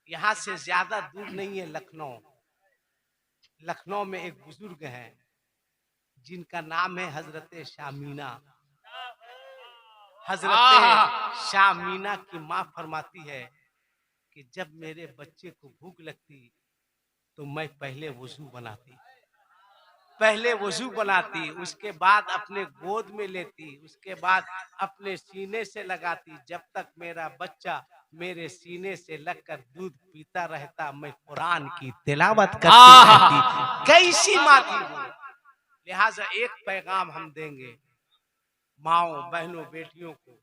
यहाँ से ज्यादा दूर नहीं है लखनऊ। लखनऊ में एक बुजुर्ग हैं जिनका नाम है हजरत शामीना। हजरत शामीना की माँ फरमाती है कि जब मेरे बच्चे को भूख लगती तो मैं पहले वजू बनाती, उसके बाद अपने गोद में लेती, उसके बाद अपने सीने से लगाती। जब तक मेरा बच्चा मेरे सीने से लगकर दूध पीता रहता, मैं कुरान की तिलावत करती रहती। कैसी माँ थी वो। लिहाजा एक पैगाम हम देंगे माओ, बहनों, बेटियों को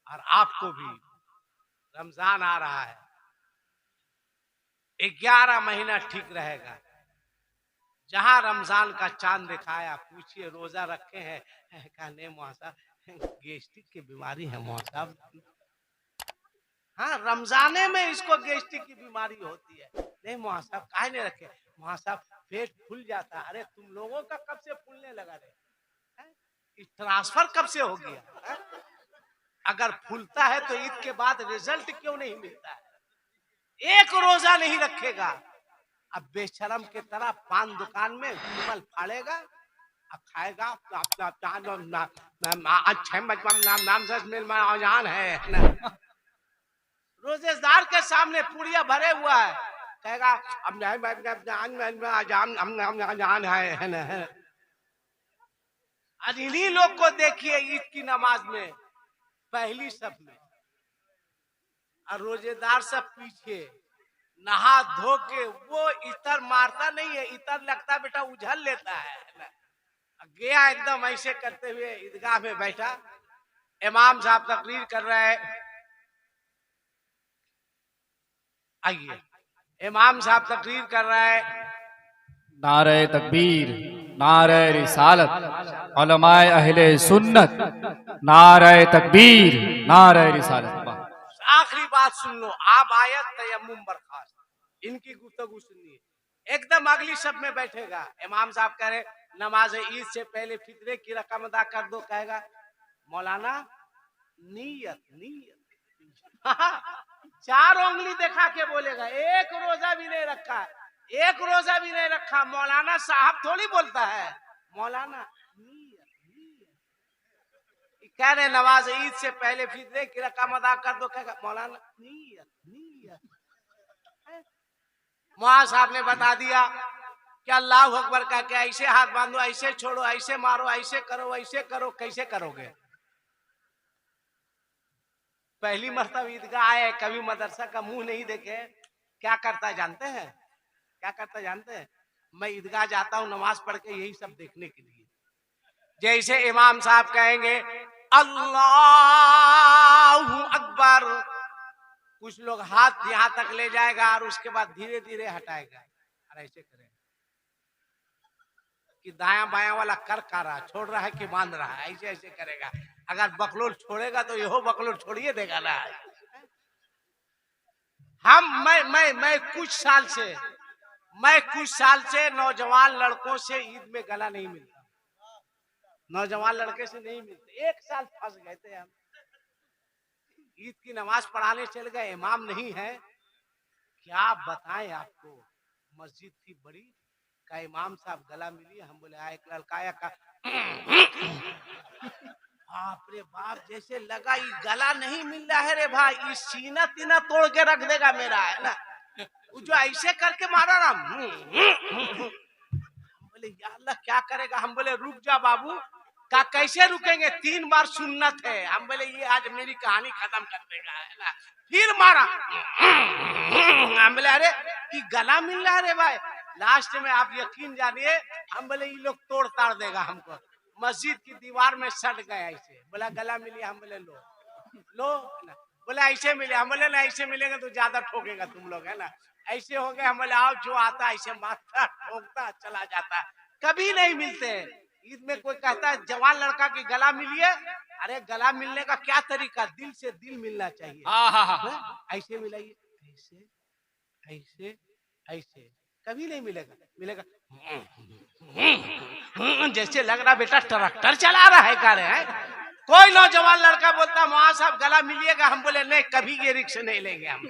और आपको भी। रमजान आ रहा है, 11 महीना ठीक रहेगा। जहां रमजान का चांद दिखाया, पूछिए रोजा रखे हैं? कहा नहीं मौसा साहब, गैस्ट्रिक की बीमारी है मौसा साहब। हाँ, रमजाने में इसको गैस्ट्रिक की बीमारी होती है। नहीं मौसा साहब, काहे नहीं रखे? मौसा साहब पेट फूल जाता। अरे तुम लोगों का कब से फूलने लगा रे? ट्रांसफर कब से हो गया है? अगर फूलता है तो ईद के बाद रिजल्ट क्यों नहीं मिलता है? एक रोजा नहीं रखेगा, अब बेशरम के तरह पान दुकान में विमल फाड़ेगा, अब खाएगा। नाम है रोजेदार के सामने पुड़िया भरे हुआ है, कहेगा अब जान है। आज इन्हीं लोग को देखिए ईद की नमाज में, पहली सब में, और रोजेदार सब पीछे नहा धो के। वो इतर मारता नहीं है, इतर लगता बेटा उझल लेता है। गया एकदम ऐसे करते हुए ईदगाह में बैठा, इमाम साहब तकरीर कर रहे हैं। आइए, इमाम साहब तकरीर कर रहे हैं। नारे तकबीर, नारे रिसालत, उलमाए अहले सुन्नत, नारे तकबीर, नारे रिसालत। आखिरी बात सुन लो, आप आयत तयम्मुम बर्खास्त, इनकी गुफ्तगू सुनिए। एकदम अगली सब में बैठेगा। इमाम साहब कह रहे नमाज ईद से पहले फितरे की रकम अदा कर दो, कहेगा मौलाना नीयत नीयत। 4 उंगली दिखा के बोलेगा, एक रोजा भी नहीं रखा, एक रोजा भी नहीं रखा। मौलाना साहब थोड़ी बोलता है, मौलाना नीयत नीयत। कह रहे नमाज ईद से पहले फितरे की रकम अदा कर दो, कहेगा मौलाना नीयत नीयत। मौलाना साहब ने बता दिया कि अल्लाह अकबर का क्या, ऐसे हाथ बांधो, ऐसे छोड़ो, ऐसे मारो, ऐसे करो, ऐसे करो। कैसे करोगे? पहली मरतबा ईदगाह आए, कभी मदरसा का मुंह नहीं देखे, क्या करता जानते हैं? क्या करता जानते हैं? मैं ईदगाह जाता हूँ नमाज पढ़ के यही सब देखने के लिए। जैसे इमाम साहब कहेंगे अल्लाहू अकबर, कुछ लोग हाथ यहाँ तक ले जाएगा और उसके बाद धीरे धीरे हटाएगा और ऐसे करेगा कि दाया बाया वाला कर रहा, छोड़ रहा है कि बांध रहा है, ऐसे ऐसे करेगा। अगर बकलोल छोड़ेगा तो यहो बकलोल छोड़िए देगा ना। मैं कुछ साल से नौजवान लड़कों से ईद में गला नहीं मिलता, नौजवान लड़के से नहीं मिलते। 1 साल फंस गए थे हम, ईद की नमाज पढ़ाने चल गए, इमाम नहीं है। क्या बताएं आपको, मस्जिद थी बड़ी, का इमाम साहब गला मिली। हम बोले एक लड़का आया का बाप रे बाप, जैसे लगा ये गला नहीं मिल रहा है रे भाई, ये सीना तीना तोड़ के रख देगा मेरा, है ना। जो ऐसे करके मारा ना, बोले या अल्लाह क्या करेगा। हम बोले रुक जा बाबू। का कैसे रुकेंगे, 3 बार सुन्नत है। हम बोले ये आज मेरी कहानी खत्म कर देगा, है ना। फिर मारा, हम बोले अरे ये गला मिल रहा है रे भाई। लास्ट में आप यकीन जानिए, हम बोले ये लोग तोड़ ताड़ देगा हमको। मस्जिद की दीवार में सट गया ऐसे, बोला गला मिली। हम बोले लो लो, बोला ऐसे मिले। हम बोले ना ऐसे मिलेगा तो ज्यादा ठोकेगा तुम लोग, है ना। ऐसे हो गए। हम बोले आओ, जो आता ऐसे मारता ठोकता चला जाता, कभी नहीं मिलते। ईद में कोई कहता है जवान लड़का की गला मिलिए, अरे गला मिलने का क्या तरीका, दिल से दिल मिलना चाहिए। ऐसे मिलाइए, ऐसे ऐसे ऐसे, कभी नहीं मिलेगा। मिलेगा जैसे लग रहा बेटा ट्रैक्टर चला रहा है, कह रहे हैं। कोई नौजवान लड़का बोलता वहां साहब गला मिलिएगा, हम बोले नहीं, कभी ये रिक्शा नहीं लेंगे हम।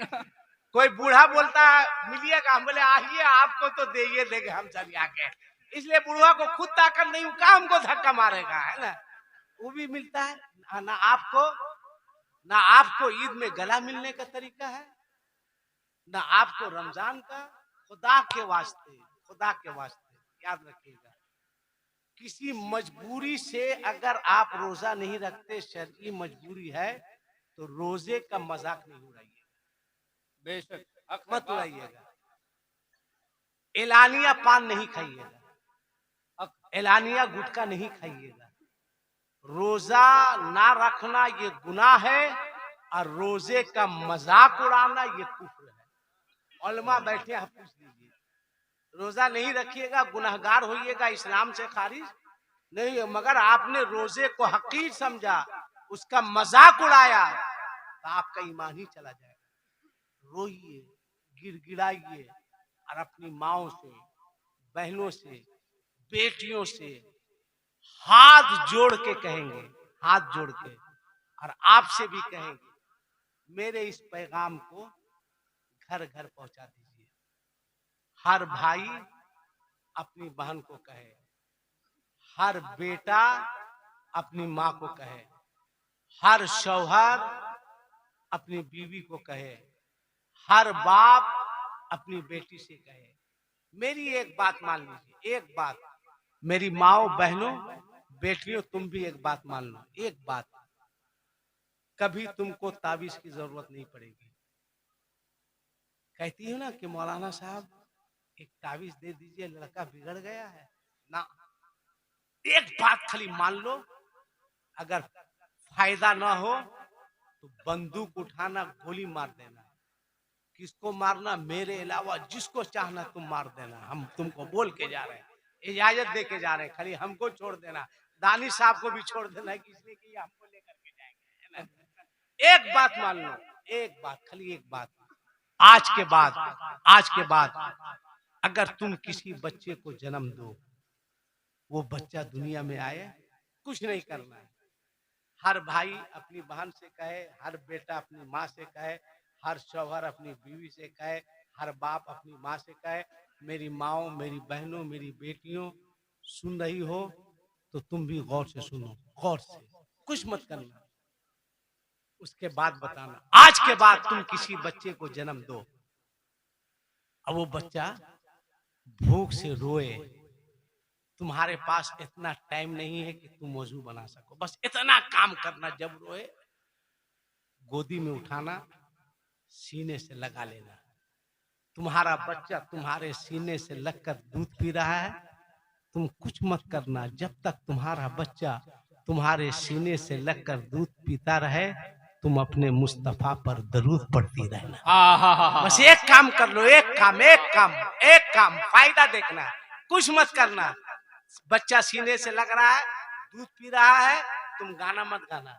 कोई बूढ़ा बोलता है मिलिएगा, हम बोले आइए आपको तो दे देंगे हम चल आके, इसलिए बूढ़ा को खुद ताकत नहीं का हमको धक्का मारेगा, है ना। वो भी मिलता है ना आपको, ना आपको ईद में गला मिलने का तरीका है, ना आपको रमजान का। खुदा के वास्ते, खुदा के वास्ते याद रखिएगा, किसी मजबूरी से अगर आप रोजा नहीं रखते, शर्ई मजबूरी है, तो रोजे का मजाक नहीं उड़ाइएगा, बेशक मत उड़ाइएगा। एलानिया पान नहीं खाइएगा, एलानिया गुटखा नहीं खाइएगा। रोजा ना रखना ये गुनाह है, और रोजे का मजाक उड़ाना ये कुफ्र है। उलमा बैठे हैं, पूछ लीजिए, रोजा नहीं रखिएगा गुनहगार होइएगा, इस्लाम से खारिज नहीं है, मगर आपने रोजे को हकीर समझा, उसका मजाक उड़ाया, तो आपका ईमान ही चला जाएगा। रोइए, गिड़गिड़ाइए, और अपनी माओ से, बहनों से, बेटियों से हाथ जोड़ के कहेंगे, हाथ जोड़ के, और आपसे भी कहेंगे, मेरे इस पैगाम को घर घर पहुंचा दीजिए। हर भाई अपनी बहन को कहे, हर बेटा अपनी माँ को कहे, हर शौहर अपनी बीवी को कहे, हर बाप अपनी बेटी से कहे, मेरी एक बात मान लीजिए, एक बात, मेरी माओ, बहनों, बेटियों, तुम भी एक बात मान लो, एक बात, कभी तुमको ताबीज की जरूरत नहीं पड़ेगी। कहती हो ना कि मौलाना साहब एक ताबीज दे दीजिए, लड़का बिगड़ गया है ना, एक बात खाली मान लो, अगर फायदा ना हो तो बंदूक उठाना, गोली मार देना। किसको मारना? मेरे अलावा जिसको चाहना तुम मार देना। हम तुमको बोल के जा रहे हैं, इजाजत दे के जा रहे हैं, खाली हमको छोड़ देना, दानिश साहब को भी छोड़ देना, इसलिए कि हमको लेकर के जाएंगे, है ना। एक बात मान लो, एक बात, खाली एक बात, आज के बाद, आज के बाद अगर तुम किसी बच्चे को जन्म दो, वो बच्चा दुनिया में आए, कुछ नहीं करना है। हर भाई अपनी बहन से कहे, हर बेटा अपनी माँ से कहे, हर शौहर अपनी बीवी से कहे, हर बाप अपनी माँ से कहे, मेरी माओ, मेरी बहनों, मेरी बेटियों, सुन रही हो तो तुम भी गौर से सुनो, गौर से, कुछ मत करना। उसके बाद बताना, आज के बाद तुम किसी बच्चे को जन्म दो, अब वो बच्चा भूख से रोए, तुम्हारे पास इतना टाइम नहीं है कि तुम वजू बना सको, बस इतना काम करना, जब रोए गोदी में उठाना, सीने से लगा लेना। तुम्हारा बच्चा तुम्हारे सीने से लगकर दूध पी रहा है, तुम कुछ मत करना, जब तक तुम्हारा बच्चा तुम्हारे सीने से लगकर दूध पीता रहे, तुम अपने मुस्तफा पर दरूद पढ़ती रहना। बस एक काम कर लो, एक काम, एक काम, एक काम, फायदा देखना, कुछ मत करना। बच्चा सीने से लग रहा है, दूध पी रहा है, तुम गाना मत गाना,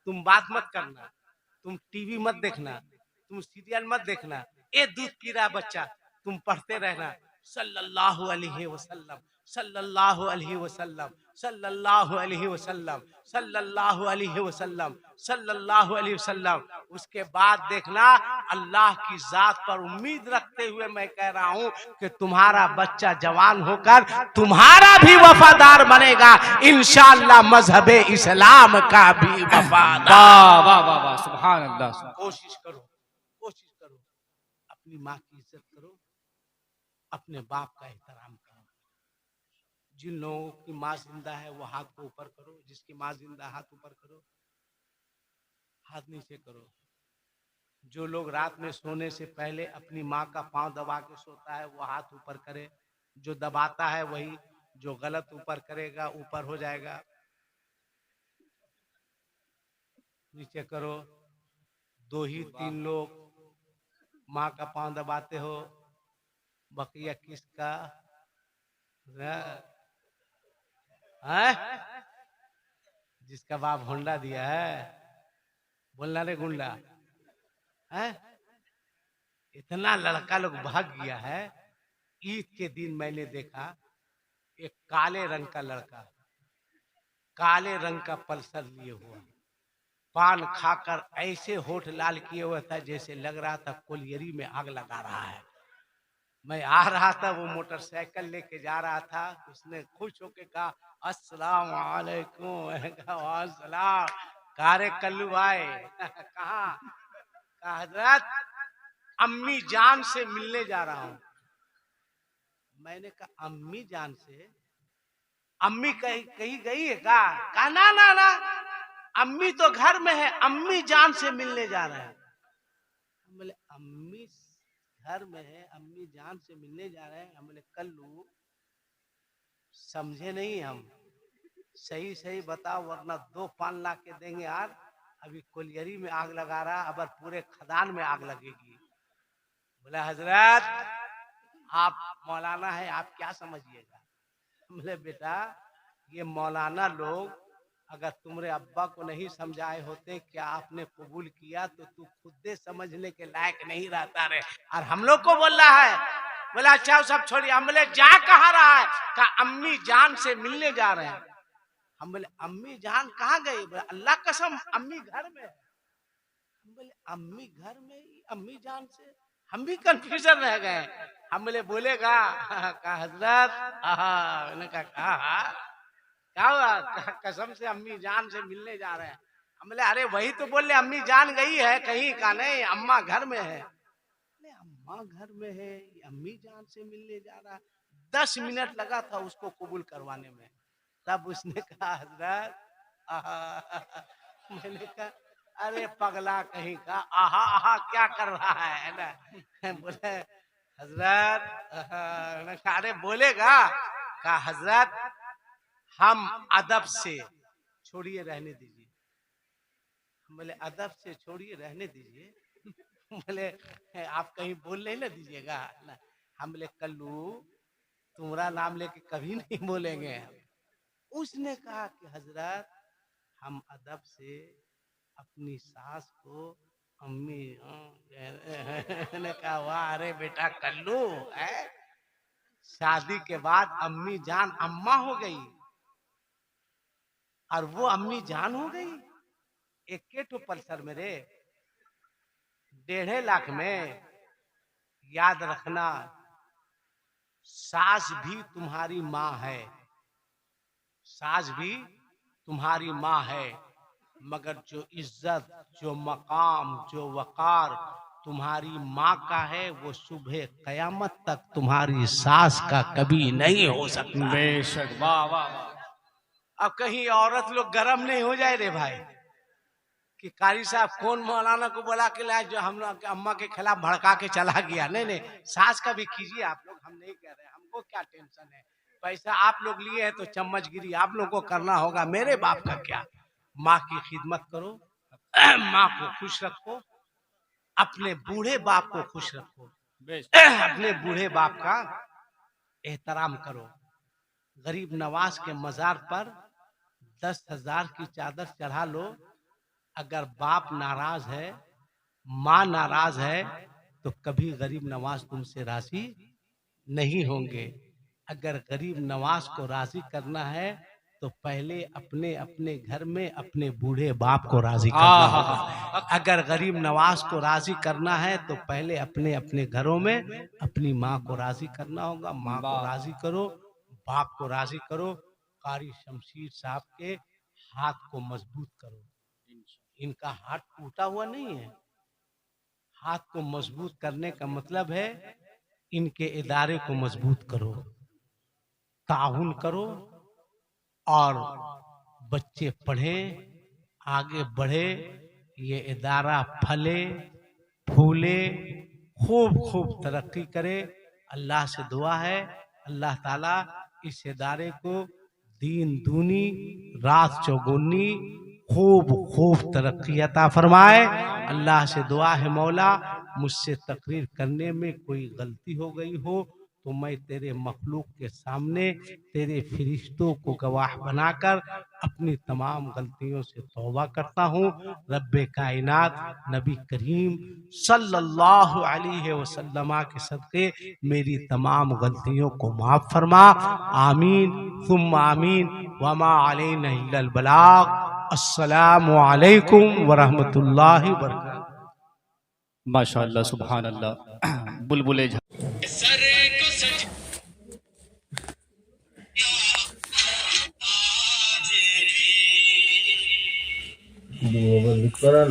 तुम बात मत करना, तुम टीवी मत देखना, तुम सीरियल मत देखना, ये दूध पी रहा बच्चा, तुम पढ़ते रहना, सल्लल्लाहु अलैहि वसल्लम, सल्लल्लाहु अलैहि वसल्लम, सल्लल्लाहु अलैहि वसल्लम, सल्लल्लाहु अलैहि वसल्लम, सल्लल्लाहु अलैहि वसल्लम। उसके बाद देखना, अल्लाह की जात पर उम्मीद रखते हुए मैं कह रहा हूं कि तुम्हारा बच्चा जवान होकर तुम्हारा भी वफादार बनेगा, इंशाअल्लाह मजहबे इस्लाम का भी वफादार। वाह वाह वाह वाह, सुभान अल्लाह। कोशिश करो, कोशिश करो, अपनी माँ की इज्जत करो, अपने बाप का एहतराम करो। जिन लोगों की माँ जिंदा है वो हाथ को ऊपर करो, जिसकी माँ जिंदा हाथ ऊपर करो, हाथ नीचे करो। जो लोग रात में सोने से पहले अपनी माँ का पांव दबा के सोता है वो हाथ ऊपर करे, जो दबाता है वही, जो गलत ऊपर करेगा ऊपर हो जाएगा, नीचे करो। 2 ही 3 लोग माँ का पांव दबाते हो, बकिया किसका है? जिसका बाप होंडा दिया है, बोलना रे गुंडा है। इतना लड़का लोग भाग गया है। ईद के दिन मैंने देखा एक काले रंग का लड़का, काले रंग का पल्सर लिए हुआ, पान खाकर ऐसे होठ लाल किए हुआ था जैसे लग रहा था कोलियरी में आग लगा रहा है। मैं आ रहा था, वो मोटरसाइकिल लेके जा रहा था, उसने खुश होके कहा अस्सलाम वालेकुम। मैंने कहा वालेकुम। कारे कल्लू भाई कहाँ? कहा हजरत अम्मी जान से मिलने जा रहा हूँ। मैंने कहा अम्मी जान से? अम्मी कहीं कहीं गई है का? कहा ना ना ना, अम्मी तो घर में है, अम्मी जान से मिलने जा रहे हैं। बोले अम्मी घर में है, अम्मी जान से मिलने जा रहे हैं? हम बोले कल्लू समझे नहीं हम, सही सही बताओ वरना 2 पान ला के देंगे यार। अभी कोलियरी में आग लगा रहा, अब पूरे खदान में आग लगेगी। बोला हजरत आप मौलाना है, आप क्या समझिएगा? बोले बेटा ये मौलाना लोग अगर तुम्हारे अब्बा को नहीं समझाए होते क्या आपने कबूल किया तो तू खुद समझने के लायक नहीं रहता रे, और हम लोग को बोल रहा है। बोला अच्छा सब छोड़िए। हम बोले जा कहाँ रहा है? कहा अम्मी जान से मिलने जा रहे हैं। हम बोले अम्मी जान कहाँ गई? बोले अल्लाह कसम अम्मी घर में है। हम बोले अम्मी घर में, अम्मी जान से? हम भी कंफ्यूजन रह गए। हम बोले बोलेगा? कहा हजरत मैंने कहा क्या हुआ? कसम से अम्मी जान से मिलने जा रहे हैं। हम बोले अरे वही तो बोले अम्मी जान गई है कहीं? का नहीं, अम्मा घर में है। अम्मा घर में है, अम्मी जान से मिलने जा रहा है। 10 मिनट लगा था उसको कबूल करवाने में। तब उसने कहा हजरत मैंने कहा अरे पगला कहीं का, आहा आहा क्या कर रहा है ना? बोले हजरत अरे बोलेगा? कहा हजरत हम अदब से छोड़िए रहने दीजिए। बोले अदब से छोड़िए रहने दीजिए? बोले आप कहीं बोल नहीं ना दीजिएगा ना। हम बोले कल्लू तुम्हारा नाम लेके कभी नहीं बोलेंगे। उसने कहा कि हजरत हम अदब से अपनी सास को अम्मी ने कहा वाह अरे बेटा कल्लू है, शादी के बाद अम्मी जान अम्मा हो गई और वो अम्मी जान हो गई। 1 पल्सर मेरे 1.5 लाख में। याद रखना सास भी तुम्हारी माँ है, सास भी तुम्हारी माँ है, मगर जो इज्जत, जो मकाम, जो वकार तुम्हारी माँ का है वो सुबह कयामत तक तुम्हारी सास का कभी नहीं हो सकता। बेशक वाह वाह वाह। अब कहीं औरत लोग गरम नहीं हो जाए रे भाई कि कारी साहब कौन मौलाना को बुला के लाए जो हम लोग अम्मा के खिलाफ भड़का के चला गया। नहीं नहीं, सास का भी कीजिए आप लोग, हम नहीं कह रहे, हमको क्या टेंशन है। पैसा आप लोग लिए हैं तो चम्मचगिरी आप लोग को करना होगा, मेरे बाप का क्या। माँ की खिदमत करो, माँ को खुश रखो, अपने बूढ़े बाप को खुश रखो, अपने बूढ़े बाप का एहतराम करो। गरीब नवाज के मजार पर 10,000 की चादर चढ़ा लो। अगर बाप नाराज है, माँ नाराज है तो कभी गरीब नवाज तुमसे राजी नहीं होंगे। अगर गरीब नवाज को राजी करना है तो पहले अपने अपने घर में अपने बूढ़े बाप को राजी करना होगा। अगर गरीब नवाज को राजी करना है तो पहले अपने अपने घरों में अपनी माँ को राजी करना होगा। माँ को राजी करो, बाप को राजी करो। कारी शमशीर साहब के हाथ को मजबूत करो। इनका हाथ टूटा हुआ नहीं है। हाथ को मजबूत करने का मतलब है इनके इदारे को मजबूत करो, ताउन करो और बच्चे पढ़े, आगे बढ़े, ये इदारा फले फूले, खूब खूब तरक्की करे। अल्लाह से दुआ है अल्लाह ताला इस इदारे को दीन दूनी रात चौगुनी खूब खूब तरक्की अता फरमाए। अल्लाह से दुआ है मौला मुझसे तकरीर करने में कोई गलती हो गई हो तो मैं तेरे मखलूक के सामने तेरे फरिश्तों को गवाह बनाकर अपनी तमाम गलतियों से तौबा करता हूँ। रब्बे कायनात नबी करीम सल्लल्लाहु अलैहि वसल्लम के सदके मेरी तमाम गलतियों को माफ फरमा। आमीन सुम्मा आमीन। वमा अलैना इल्लल बलाग। अस्सलामु अलैकुम वरहमतुल्लाहि वबरकातुहू। माशाअल्लाह सुभान अल्लाह। बुलबुले Dua balik para